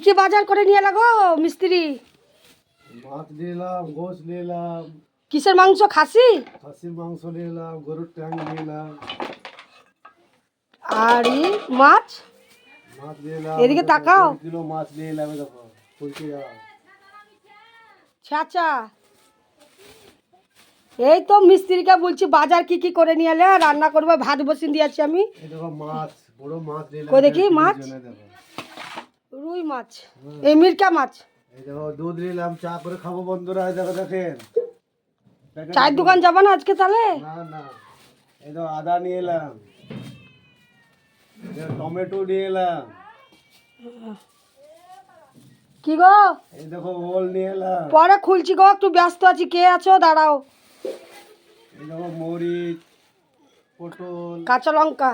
কি বাজার করে নিয়ে এলা গো মিস্ত্রি? মাছ নিলাম, গোশ নিলাম। কিসের মাংস? খাসি? খাসির মাংস নিলাম, গরুর ট্যাং নিলাম। আর মাছ? মাছ নিলাম, এদিকে তাকাও। 1.5 কিলো মাছ নিলাম। দেখো ফুলকি যাও। চাচা এই তো মিস্ত্রিকে বলছি বাজার কি কি করে নিয়ে এলে, রান্না করবে, ভাত বসিয়ে দিয়েছি আমি। এই দেখো মাছ, বড় মাছ নিলাম। কই দেখি 1.5 কিলোর মাছ? জন্য দেখো। রুই মাছ, এই মিরকা মাছ। এই দেখো দুধ নিলাম, চা করে খাবো বন্ধুরা। এই দেখো দেখেন। চায়ের দোকান যাবা না আজকে তাহলে? না না। এই দেখো আদা নিয়ে এলাম, টমেটো নিয়ে এলাম। কি গো? এই দেখো ওল নিয়ে এলাম। পরে খুলছি গো, একটু ব্যস্ত আছি। কে আছো? দাঁড়াও। এই দেখো মরিচ, পটল, কাঁচা লঙ্কা।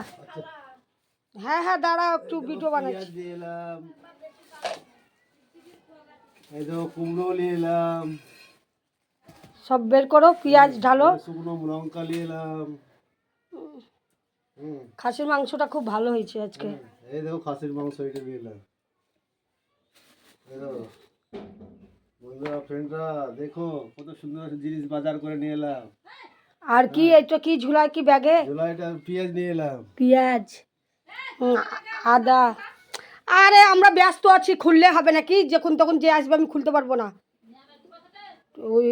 হ্যাঁ হ্যাঁ দাঁড়াও, একটু ভিডিও পেঁয়াজ বানাচ্ছি। দিয়ে এলাম। এই দেখো কুমড়ো নিয়ে এলাম। সব বের করো, পেঁয়াজ ঢালো। শুকনো লঙ্কা নিয়ে এলাম। খাসির মাংসটা খুব ভালো হয়েছে আজকে। এই দেখো খাসির মাংস এটা নিয়ে এলাম। এই দেখো বন্ধুরা, ফ্রেন্ডরা দেখো কত সুন্দর জিনিস বাজার করে নিয়ে এলাম। আর কি এটা কি ঝুলায় কি ব্যাগে? জুলাইটা পেঁয়াজ নিয়ে এলাম। পেঁয়াজ, আদা। আরে আমরা ব্যস্ত আছি, খুললে হবে নাকি? যখন তখন যে আসবে আমি খুলতে পারবো না। ওই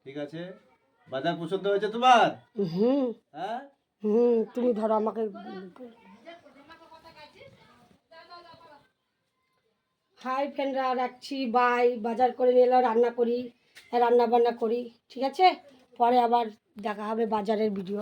ঠিক আছে, বাজার পছন্দ হয়েছে তোমার? হুম হ্যাঁ তুমি ধরো আমাকে। হাই ফ্রেন্ডরা, রাখছি, বাই। বাজার করে নিয়ে এলো, রান্না করি, রান্না বান্না করি। ঠিক আছে, পরে আবার দেখা হবে বাজারের ভিডিও।